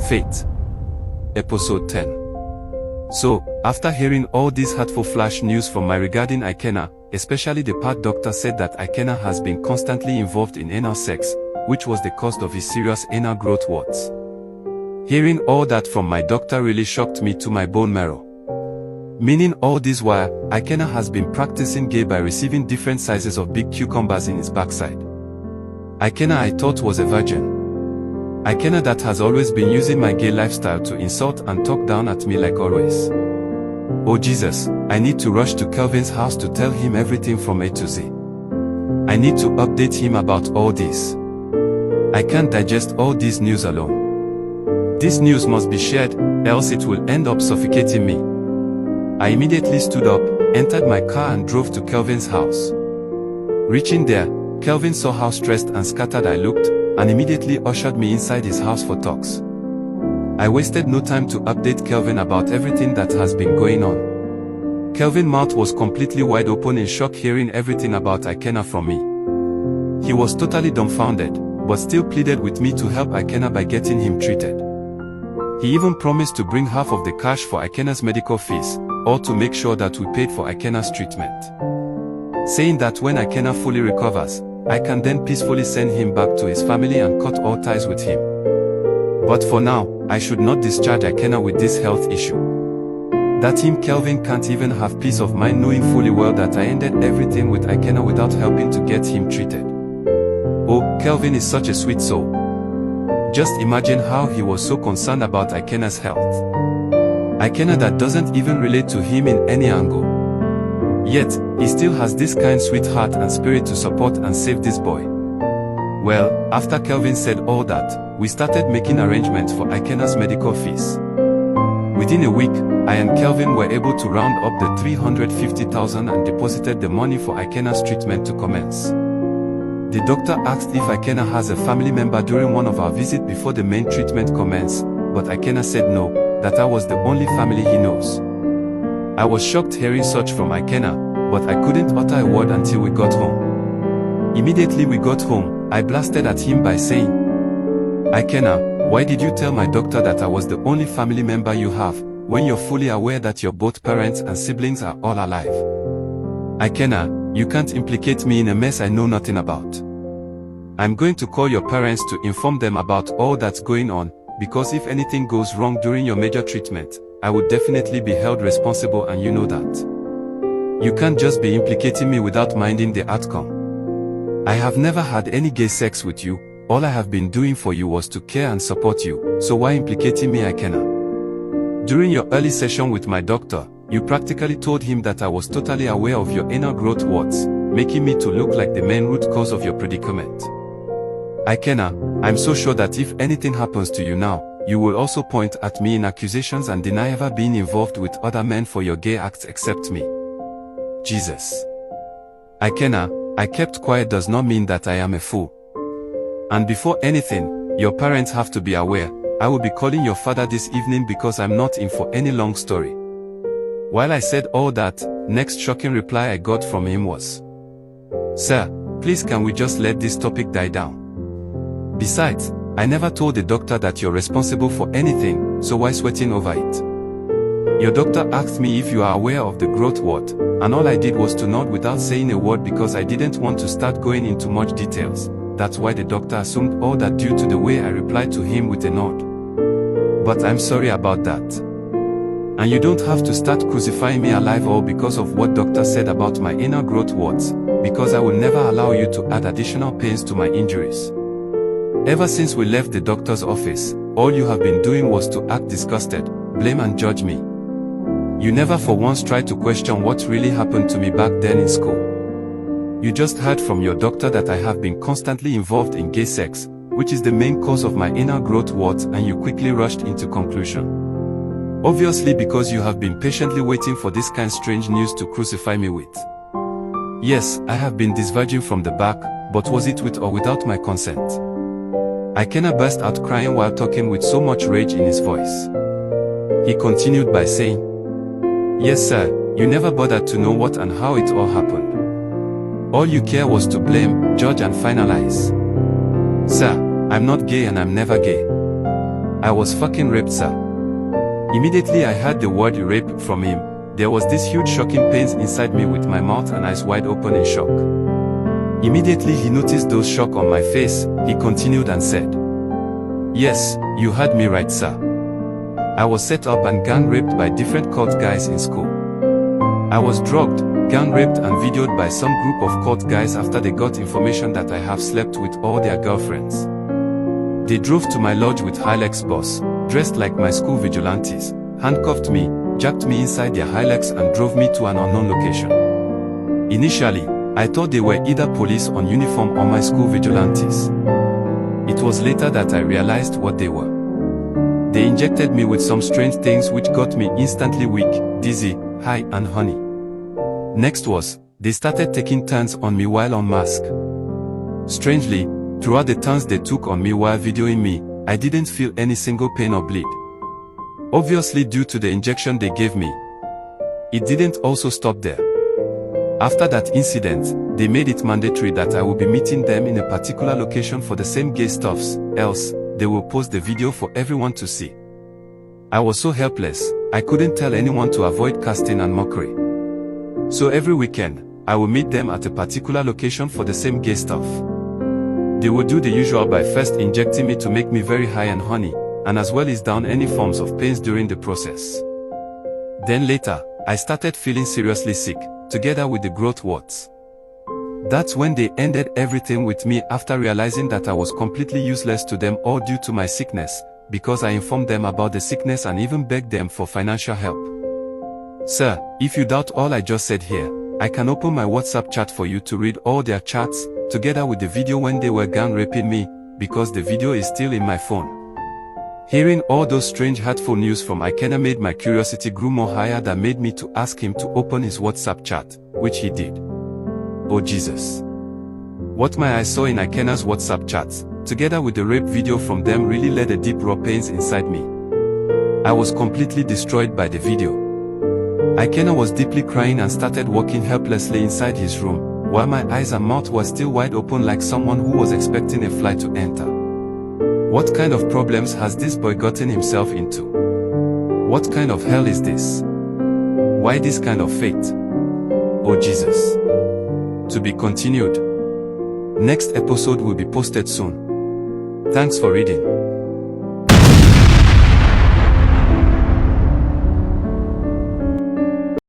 Faith. Episode 10. So, after hearing all this hurtful flash news from my regarding Ikenna, especially the part doctor said that Ikenna has been constantly involved in anal sex, which was the cause of his serious anal growth warts. Hearing all that from my doctor really shocked me to my bone marrow. Meaning all this while, Ikenna has been practicing gay by receiving different sizes of big cucumbers in his backside. Ikenna I thought was a virgin. Ikenna that has always been using my gay lifestyle to insult and talk down at me like always. Oh Jesus, I need to rush to Kelvin's house to tell him everything from A to Z. I need to update him about all this. I can't digest all this news alone. This news must be shared, else it will end up suffocating me. I immediately stood up, entered my car and drove to Kelvin's house. Reaching there, Kelvin saw how stressed and scattered I looked, and immediately ushered me inside his house for talks. I wasted no time to update Kelvin about everything that has been going on. Kelvin's mouth was completely wide open in shock hearing everything about Ikenna from me. He was totally dumbfounded, but still pleaded with me to help Ikenna by getting him treated. He even promised to bring half of the cash for Ikenna's medical fees, or to make sure that we paid for Ikenna's treatment. Saying that when Ikenna fully recovers, I can then peacefully send him back to his family and cut all ties with him. But for now, I should not discharge Ikenna with this health issue. That him Kelvin can't even have peace of mind knowing fully well that I ended everything with Ikenna without helping to get him treated. Oh, Kelvin is such a sweet soul. Just imagine how he was so concerned about Ikenna's health. Ikenna that doesn't even relate to him in any angle. Yet, he still has this kind sweet heart and spirit to support and save this boy. Well, after Kelvin said all that, we started making arrangements for Ikenna's medical fees. Within a week, I and Kelvin were able to round up the 350,000 and deposited the money for Ikenna's treatment to commence. The doctor asked if Ikenna has a family member during one of our visits before the main treatment commenced, but Ikenna said no, that I was the only family he knows. I was shocked hearing such from Ikenna, but I couldn't utter a word until we got home. Immediately we got home, I blasted at him by saying, Ikenna, why did you tell my doctor that I was the only family member you have, when you're fully aware that your both parents and siblings are all alive? Ikenna, you can't implicate me in a mess I know nothing about. I'm going to call your parents to inform them about all that's going on, because if anything goes wrong during your major treatment, I would definitely be held responsible and you know that. You can't just be implicating me without minding the outcome. I have never had any gay sex with you, all I have been doing for you was to care and support you, so why implicating me Ikenna? During your early session with my doctor, you practically told him that I was totally aware of your anal growth warts, making me to look like the main root cause of your predicament. Ikenna, I'm so sure that if anything happens to you now, you will also point at me in accusations and deny ever being involved with other men for your gay acts except me. Jesus. Ikenna, I kept quiet does not mean that I am a fool. And before anything, your parents have to be aware, I will be calling your father this evening because I'm not in for any long story. While I said all that, next shocking reply I got from him was, Sir, please can we just let this topic die down? Besides, I never told the doctor that you're responsible for anything, so why sweating over it? Your doctor asked me if you are aware of the growth wart, and all I did was to nod without saying a word because I didn't want to start going into much details. That's why the doctor assumed all that due to the way I replied to him with a nod. But I'm sorry about that. And you don't have to start crucifying me alive all because of what doctor said about my anal growth warts, because I will never allow you to add additional pains to my injuries. Ever since we left the doctor's office, all you have been doing was to act disgusted, blame and judge me. You never for once tried to question what really happened to me back then in school. You just heard from your doctor that I have been constantly involved in gay sex, which is the main cause of my anal growth warts, and you quickly rushed into conclusion. Obviously because you have been patiently waiting for this kind of strange news to crucify me with. Yes, I have been diverging from the back, but was it with or without my consent? Ikenna burst out crying while talking with so much rage in his voice. He continued by saying, Yes sir, you never bothered to know what and how it all happened. All you care was to blame, judge and finalize. Sir, I'm not gay and I'm never gay. I was fucking raped, sir. Immediately I heard the word rape from him. There was this huge shocking pains inside me with my mouth and eyes wide open in shock. Immediately he noticed those shock on my face. He continued and said, "Yes, you heard me right, sir. I was set up and gang raped by different cult guys in school. I was drugged, gang raped and videoed by some group of cult guys after they got information that I have slept with all their girlfriends. They drove to my lodge with Hilux bus, dressed like my school vigilantes, handcuffed me, jacked me inside their Hilux and drove me to an unknown location. Initially, I thought they were either police on uniform or my school vigilantes. It was later that I realized what they were. They injected me with some strange things which got me instantly weak, dizzy, high and honey. Next was, they started taking turns on me while on mask. Strangely, throughout the turns they took on me while videoing me, I didn't feel any single pain or bleed. Obviously due to the injection they gave me. It didn't also stop there. After that incident, they made it mandatory that I will be meeting them in a particular location for the same gay stuffs, else, they will post the video for everyone to see. I was so helpless, I couldn't tell anyone to avoid casting and mockery. So every weekend, I will meet them at a particular location for the same gay stuff. They will do the usual by first injecting me to make me very high and honey, and as well as down any forms of pains during the process. Then later, I started feeling seriously sick, together with the growth warts. That's when they ended everything with me after realizing that I was completely useless to them all due to my sickness, because I informed them about the sickness and even begged them for financial help. Sir, if you doubt all I just said here, I can open my WhatsApp chat for you to read all their chats, together with the video when they were gang raping me, because the video is still in my phone. Hearing all those strange hurtful news from Ikenna made my curiosity grow more higher that made me to ask him to open his WhatsApp chat, which he did. Oh Jesus. What my eyes saw in Ikenna's WhatsApp chats, together with the rape video from them really led a deep raw pains inside me. I was completely destroyed by the video. Ikenna was deeply crying and started walking helplessly inside his room, while my eyes and mouth were still wide open like someone who was expecting a fly to enter. What kind of problems has this boy gotten himself into? What kind of hell is this? Why this kind of fate? Oh Jesus. To be continued. Next episode will be posted soon. Thanks for reading.